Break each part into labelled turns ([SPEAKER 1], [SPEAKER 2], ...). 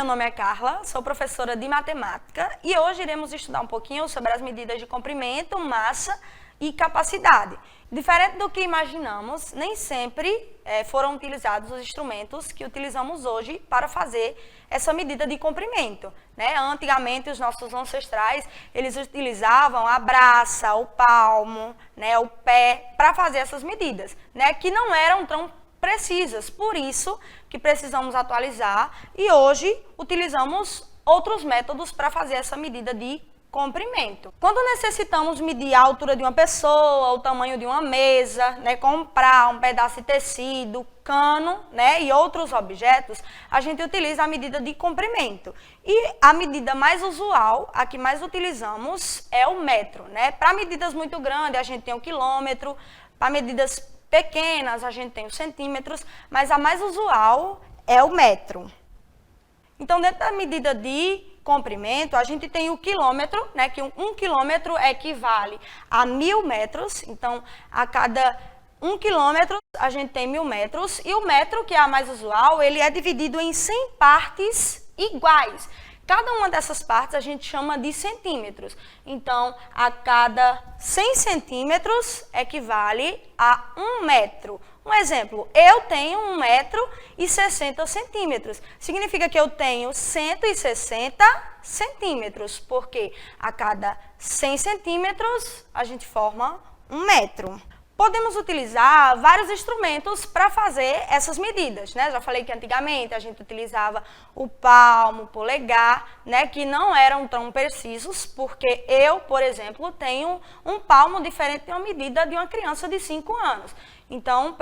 [SPEAKER 1] meu nome é Carla, sou professora de matemática e hoje iremos estudar um pouquinho sobre as medidas de comprimento, massa e capacidade. Diferente do que imaginamos, nem sempre foram utilizados os instrumentos que utilizamos hoje para fazer essa medida de comprimento, né? Antigamente, os nossos ancestrais, eles utilizavam a braça, o palmo, né, o pé, para fazer essas medidas, né, que não eram tão precisas, por isso que precisamos atualizar e hoje utilizamos outros métodos para fazer essa medida de comprimento. Quando necessitamos medir a altura de uma pessoa, o tamanho de uma mesa, né, comprar um pedaço de tecido, cano, né, e outros objetos, a gente utiliza a medida de comprimento. E a medida mais usual, a que mais utilizamos, é o metro, né? Para medidas muito grandes, a gente tem o quilômetro, para medidas pequenas, a gente tem os centímetros, mas a mais usual é o metro. Então, dentro da medida de comprimento, a gente tem o quilômetro, né, que um quilômetro equivale a 1000 metros, então, a cada 1 quilômetro, a gente tem 1000 metros, e o metro, que é a mais usual, ele é dividido em 100 partes iguais. Cada uma dessas partes a gente chama de centímetros. Então, a cada 100 centímetros equivale a 1 metro. Um exemplo, eu tenho 1,60 m. Significa que eu tenho 160 centímetros, porque a cada 100 centímetros a gente forma 1 metro. Podemos utilizar vários instrumentos para fazer essas medidas, né? Já falei que antigamente a gente utilizava o palmo, o polegar, né? Que não eram tão precisos, porque eu, por exemplo, tenho um palmo diferente de uma medida de uma criança de 5 anos. Então,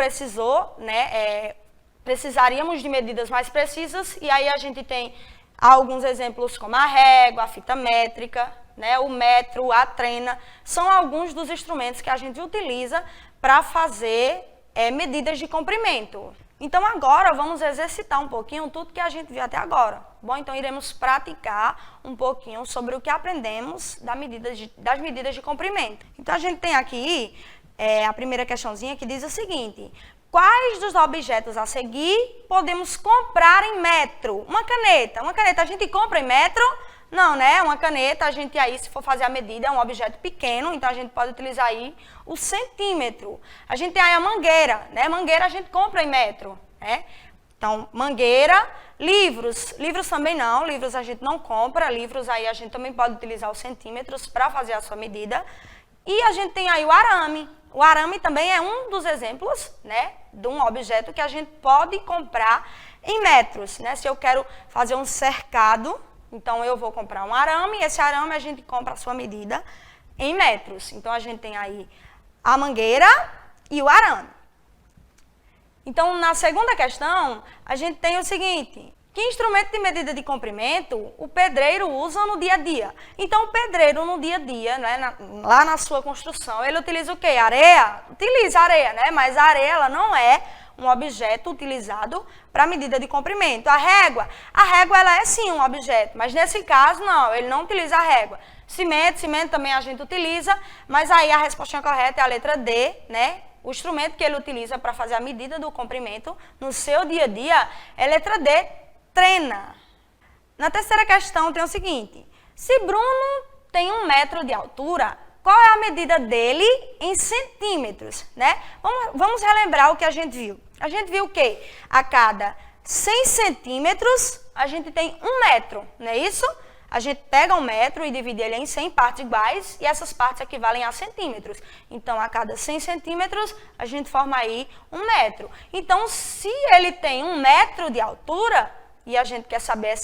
[SPEAKER 1] precisaríamos de medidas mais precisas, e aí a gente tem alguns exemplos como a régua, a fita métrica, né? O metro, a trena, são alguns dos instrumentos que a gente utiliza para fazer medidas de comprimento. Então, agora vamos exercitar um pouquinho tudo que a gente viu até agora. Bom, então iremos praticar um pouquinho sobre o que aprendemos das medidas de comprimento. Então, a gente tem aqui a primeira questãozinha que diz o seguinte: quais dos objetos a seguir podemos comprar em metro? Uma caneta a gente compra em metro? Não, né? Uma caneta, a gente aí, se for fazer a medida, é um objeto pequeno, então a gente pode utilizar aí o centímetro. A gente tem aí a mangueira, né? Mangueira a gente compra em metro, né? Então, mangueira, livros também não, livros a gente não compra, livros aí a gente também pode utilizar os centímetros para fazer a sua medida. E a gente tem aí o arame. O arame também é um dos exemplos, né, de um objeto que a gente pode comprar em metros, né? Se eu quero fazer um cercado, então eu vou comprar um arame, e esse arame a gente compra a sua medida em metros. Então, a gente tem aí a mangueira e o arame. Então, na segunda questão, a gente tem o seguinte: que instrumento de medida de comprimento o pedreiro usa no dia a dia? Então, o pedreiro no dia a dia, né, lá na sua construção, ele utiliza o quê? Areia? Utiliza areia, né? Mas a areia ela não é um objeto utilizado para medida de comprimento. A régua ela é sim um objeto, mas nesse caso não, ele não utiliza a régua. Cimento também a gente utiliza, mas aí a resposta correta é a letra D, né? O instrumento que ele utiliza para fazer a medida do comprimento no seu dia a dia é letra D, trena. Na terceira questão tem o seguinte: se Bruno tem 1 metro de altura, qual é a medida dele em centímetros, né? Vamos relembrar o que a gente viu. A gente viu que a cada 100 centímetros a gente tem 1 metro, não é isso? A gente pega 1 metro e divide ele em 100 partes iguais e essas partes equivalem a centímetros. Então, a cada 100 centímetros a gente forma aí 1 metro. Então, se ele tem 1 metro de altura e a gente quer saber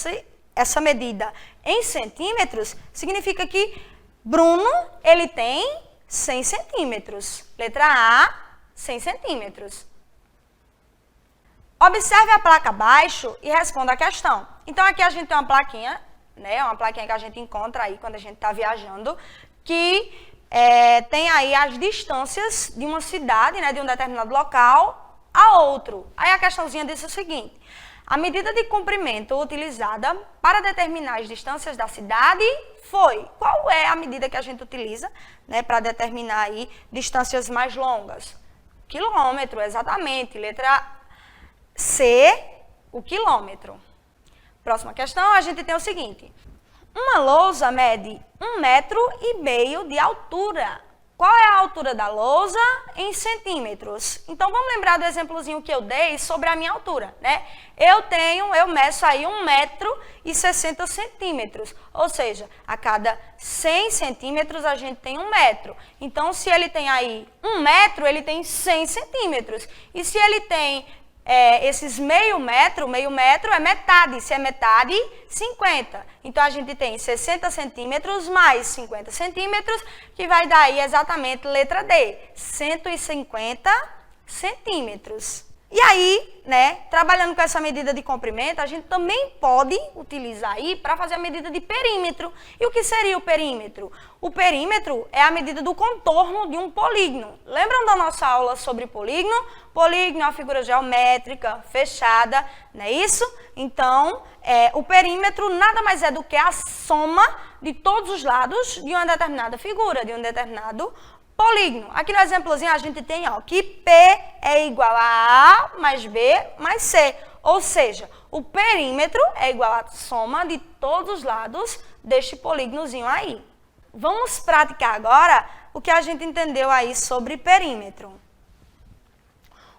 [SPEAKER 1] essa medida em centímetros, significa que Bruno, ele tem 100 centímetros. Letra A, 100 centímetros. Observe a placa abaixo e responda a questão. Então, aqui a gente tem uma plaquinha, né? Uma plaquinha que a gente encontra aí quando a gente está viajando, que tem aí as distâncias de uma cidade, né, de um determinado local a outro. Aí a questãozinha diz o seguinte: a medida de comprimento utilizada para determinar as distâncias da cidade foi. Qual é a medida que a gente utiliza, né, para determinar aí distâncias mais longas? Quilômetro, exatamente. Letra C, o quilômetro. Próxima questão, a gente tem o seguinte. Uma lousa mede 1,5 metros de altura. Qual é a altura da lousa em centímetros? Então, vamos lembrar do exemplozinho que eu dei sobre a minha altura, né? Eu meço aí 1,60 metros, ou seja, a cada 100 centímetros a gente tem 1 metro. Então, se ele tem aí 1 metro, ele tem 100 centímetros. E se ele tem esses meio metro é metade. Se é metade, 50. Então, a gente tem 60 centímetros mais 50 centímetros, que vai dar aí exatamente letra D, 150 centímetros. E aí, né, trabalhando com essa medida de comprimento, a gente também pode utilizar aí para fazer a medida de perímetro. E o que seria o perímetro? O perímetro é a medida do contorno de um polígono. Lembram da nossa aula sobre polígono? Polígono é uma figura geométrica fechada, não é isso? Então, o perímetro nada mais é do que a soma de todos os lados de uma determinada figura, de um determinado polígono. Aqui no exemplozinho a gente tem que P é igual a A mais B mais C. Ou seja, o perímetro é igual à soma de todos os lados deste polígonozinho aí. Vamos praticar agora o que a gente entendeu aí sobre perímetro.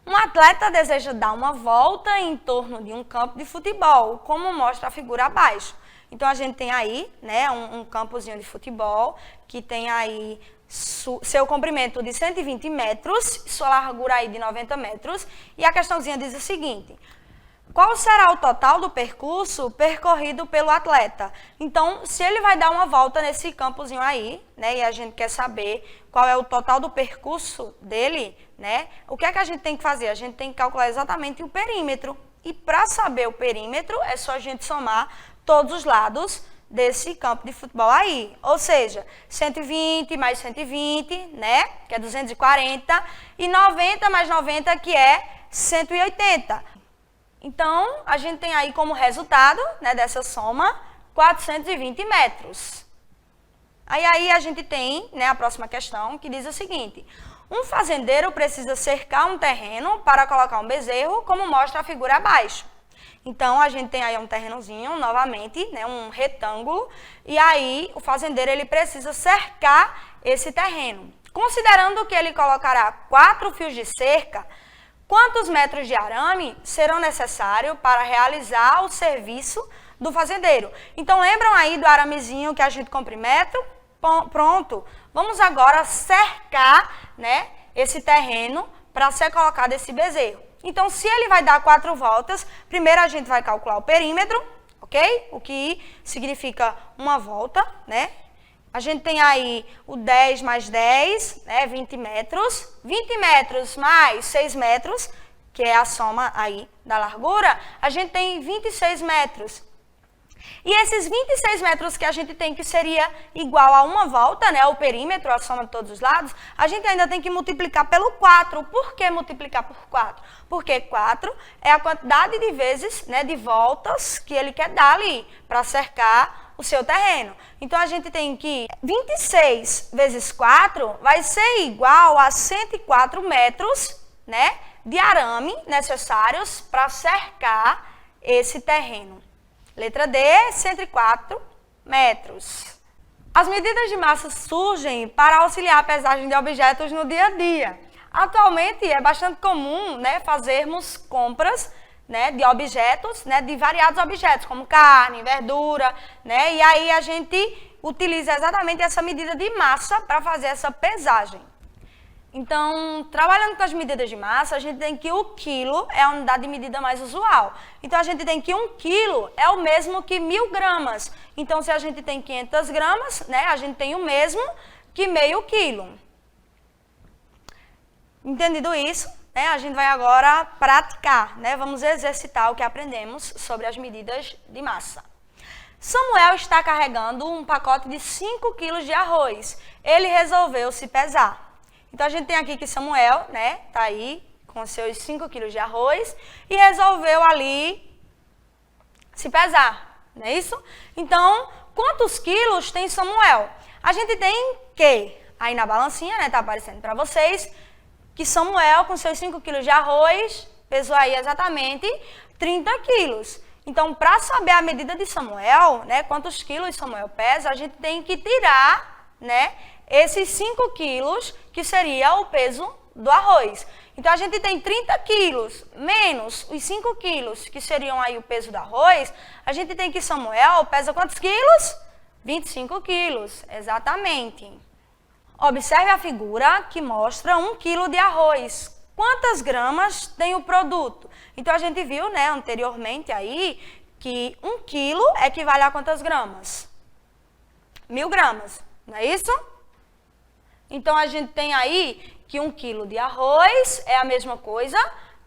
[SPEAKER 1] Um atleta deseja dar uma volta em torno de um campo de futebol, como mostra a figura abaixo. Então, a gente tem aí, né, um campozinho de futebol que tem aí seu comprimento de 120 metros, sua largura aí de 90 metros. E a questãozinha diz o seguinte: qual será o total do percurso percorrido pelo atleta? Então, se ele vai dar uma volta nesse campozinho aí, né, e a gente quer saber qual é o total do percurso dele, né, o que é que a gente tem que fazer? A gente tem que calcular exatamente o perímetro. E para saber o perímetro, é só a gente somar todos os lados desse campo de futebol aí. Ou seja, 120 mais 120, né, que é 240, e 90 mais 90, que é 180. Então, a gente tem aí como resultado, né, dessa soma, 420 metros. Aí a gente tem, né, a próxima questão, que diz o seguinte: um fazendeiro precisa cercar um terreno para colocar um bezerro, como mostra a figura abaixo. Então, a gente tem aí um terrenozinho, novamente, né, um retângulo, e aí o fazendeiro ele precisa cercar esse terreno. Considerando que ele colocará 4 fios de cerca, quantos metros de arame serão necessários para realizar o serviço do fazendeiro? Então, lembram aí do aramezinho que a gente compra em metro? Pronto, vamos agora cercar, né, esse terreno para ser colocado esse bezerro. Então, se ele vai dar 4 voltas, primeiro a gente vai calcular o perímetro, ok? O que significa uma volta, né? A gente tem aí o 10 mais 10, né, 20 metros. 20 metros mais 6 metros, que é a soma aí da largura, a gente tem 26 metros. E esses 26 metros que a gente tem, que seria igual a uma volta, né, o perímetro, a soma de todos os lados, a gente ainda tem que multiplicar pelo 4. Por que multiplicar por 4? Porque 4 é a quantidade de vezes, né, de voltas que ele quer dar ali para cercar o seu terreno. Então, a gente tem que 26 vezes 4 vai ser igual a 104 metros, né, de arame necessários para cercar esse terreno. Letra D, 104 metros. As medidas de massa surgem para auxiliar a pesagem de objetos no dia a dia. Atualmente, é bastante comum, né, fazermos compras, né, de objetos, né, de variados objetos, como carne, verdura, né, e aí a gente utiliza exatamente essa medida de massa para fazer essa pesagem. Então, trabalhando com as medidas de massa, a gente tem que o quilo é a unidade de medida mais usual. Então, a gente tem que 1 quilo é o mesmo que 1000 gramas. Então, se a gente tem 500 gramas, né, a gente tem o mesmo que meio quilo. Entendido isso, né, a gente vai agora praticar, né, vamos exercitar o que aprendemos sobre as medidas de massa. Samuel está carregando um pacote de 5 quilos de arroz. Ele resolveu se pesar. Então, a gente tem aqui que Samuel, né, tá aí com seus 5 quilos de arroz e resolveu ali se pesar, não é isso? Então, quantos quilos tem Samuel? A gente tem que, aí na balancinha, né, tá aparecendo para vocês, que Samuel, com seus 5 quilos de arroz, pesou aí exatamente 30 quilos. Então, para saber a medida de Samuel, né, quantos quilos Samuel pesa, a gente tem que tirar, né, esses 5 quilos, que seria o peso do arroz. Então, a gente tem 30 quilos menos os 5 quilos, que seriam aí o peso do arroz. A gente tem que Samuel pesa quantos quilos? 25 quilos, exatamente. Observe a figura que mostra 1 quilo de arroz. Quantas gramas tem o produto? Então, a gente viu, né, anteriormente aí, que 1 quilo equivale a quantas gramas? 1000 gramas, não é isso? Então, a gente tem aí que 1 quilo de arroz é a mesma coisa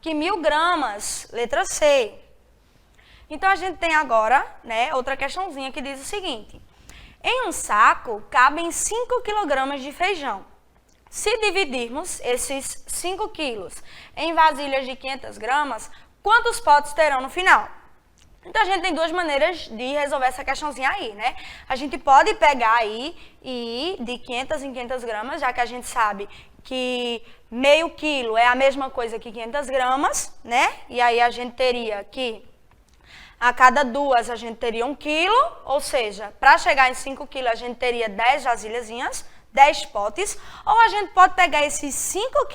[SPEAKER 1] que 1000 gramas, letra C. Então, a gente tem agora, né, outra questãozinha que diz o seguinte. Em um saco, cabem 5 quilogramas de feijão. Se dividirmos esses 5 quilos em vasilhas de 500 gramas, quantos potes terão no final? Então, a gente tem 2 maneiras de resolver essa questãozinha aí, né? A gente pode pegar aí e ir de 500 em 500 gramas, já que a gente sabe que meio quilo é a mesma coisa que 500 gramas, né? E aí a gente teria que a cada 2 a gente teria 1 quilo, ou seja, para chegar em 5 quilos a gente teria 10 vasilhazinhas, 10 potes, ou a gente pode pegar esses 5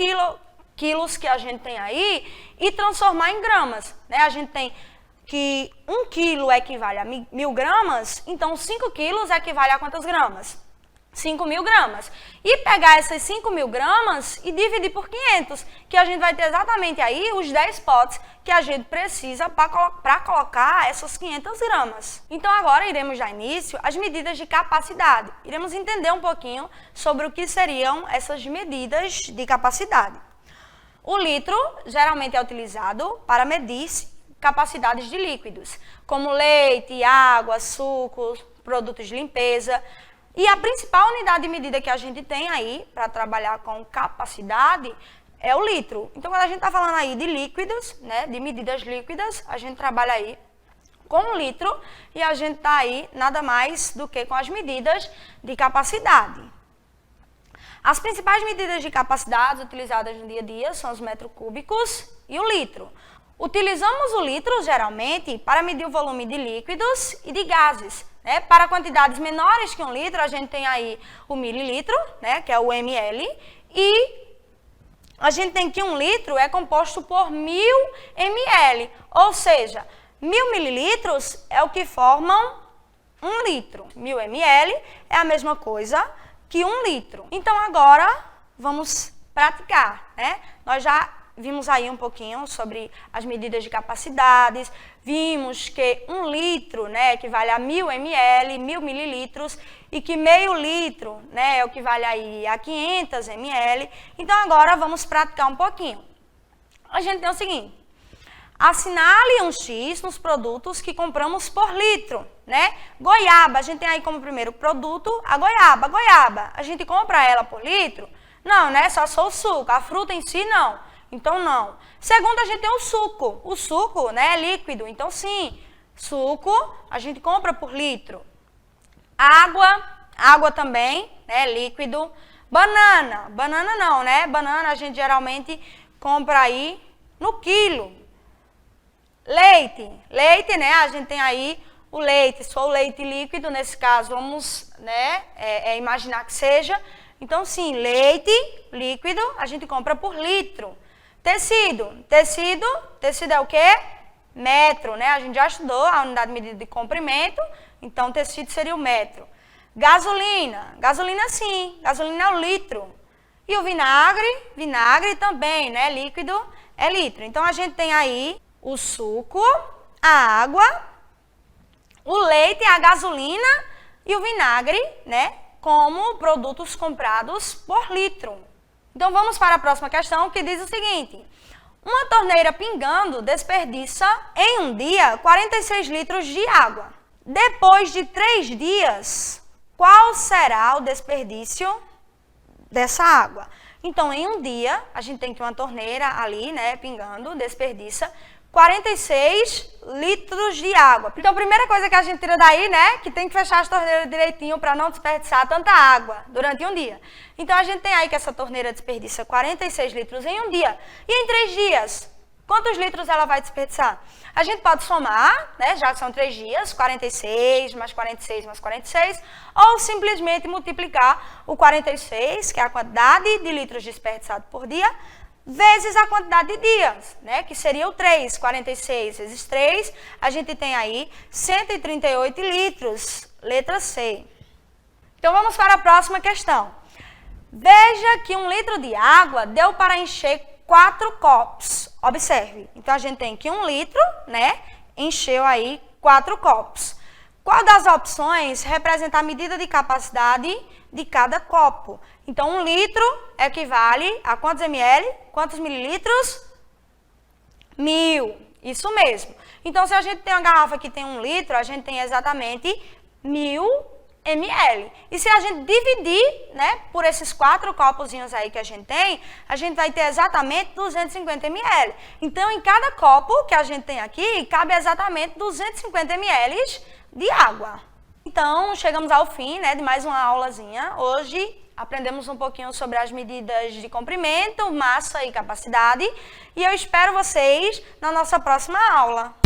[SPEAKER 1] quilos que a gente tem aí e transformar em gramas, né? A gente tem que 1 quilo equivale a 1000 gramas, então 5 quilos equivale a quantas gramas? 5.000 gramas. E pegar essas 5.000 gramas e dividir por 500, que a gente vai ter exatamente aí os 10 potes que a gente precisa para colocar essas 500 gramas. Então, agora iremos dar início às medidas de capacidade. Iremos entender um pouquinho sobre o que seriam essas medidas de capacidade. O litro geralmente é utilizado para medir capacidades de líquidos, como leite, água, sucos, produtos de limpeza. E a principal unidade de medida que a gente tem aí para trabalhar com capacidade é o litro. Então, quando a gente está falando aí de líquidos, né, de medidas líquidas, a gente trabalha aí com o litro e a gente está aí nada mais do que com as medidas de capacidade. As principais medidas de capacidade utilizadas no dia a dia são os metros cúbicos e o litro. Utilizamos o litro, geralmente, para medir o volume de líquidos e de gases. Né? Para quantidades menores que 1 litro, a gente tem aí o mililitro, né, que é o ml, e a gente tem que 1 litro é composto por 1000 ml, ou seja, 1000 mililitros é o que formam 1 litro. 1000 ml é a mesma coisa que 1 litro. Então, agora, vamos praticar, né? Nós já vimos aí um pouquinho sobre as medidas de capacidades, vimos que 1 litro, né, equivale a 1000 ml, 1000 mililitros, e que meio litro, né, é o que vale aí a 500 ml. Então, agora vamos praticar um pouquinho. A gente tem o seguinte, assinale um X nos produtos que compramos por litro, né? Goiaba, a gente tem aí como primeiro produto a goiaba. Goiaba, a gente compra ela por litro? Não, né, só o suco, a fruta em si não. Então, não. Segundo, a gente tem o suco. O suco, né, é líquido. Então, sim, suco a gente compra por litro. Água também, né, líquido. Banana não, né? Banana a gente geralmente compra aí no quilo. Leite, né, a gente tem aí o leite. Se for o leite líquido, nesse caso, vamos, né, imaginar que seja. Então, sim, leite líquido a gente compra por litro. Tecido é o quê? Metro, né? A gente já estudou a unidade de medida de comprimento, então tecido seria o metro. Gasolina sim, gasolina é o litro. E o vinagre também, né? Líquido é litro. Então, a gente tem aí o suco, a água, o leite, a gasolina e o vinagre, né? Como produtos comprados por litro. Então, vamos para a próxima questão, que diz o seguinte. Uma torneira pingando desperdiça, em um dia, 46 litros de água. Depois de 3 dias, qual será o desperdício dessa água? Então, em um dia, a gente tem que uma torneira ali, né, pingando, desperdiça 46 litros de água. Então, a primeira coisa que a gente tira daí, né, que tem que fechar as torneiras direitinho para não desperdiçar tanta água durante um dia. Então, a gente tem aí que essa torneira desperdiça 46 litros em um dia. E em 3 dias, quantos litros ela vai desperdiçar? A gente pode somar, né, já que são 3 dias, 46 mais 46 mais 46, ou simplesmente multiplicar o 46, que é a quantidade de litros desperdiçados por dia, vezes a quantidade de dias, né, que seria o 3. 46 vezes 3, a gente tem aí 138 litros, letra C. Então, vamos para a próxima questão. Veja que 1 litro de água deu para encher 4 copos. Observe. Então, a gente tem que 1 litro, né, encheu aí 4 copos. Qual das opções representa a medida de capacidade de cada copo? Então, 1 litro equivale a quantos ml? Quantos mililitros? 1000. Isso mesmo. Então, se a gente tem uma garrafa que tem 1 litro, a gente tem exatamente 1000 ml. E se a gente dividir, né, por esses 4 copozinhos aí que a gente tem, a gente vai ter exatamente 250 ml. Então, em cada copo que a gente tem aqui, cabe exatamente 250 ml de água. Então, chegamos ao fim, né, de mais uma aulazinha. Hoje, aprendemos um pouquinho sobre as medidas de comprimento, massa e capacidade. E eu espero vocês na nossa próxima aula.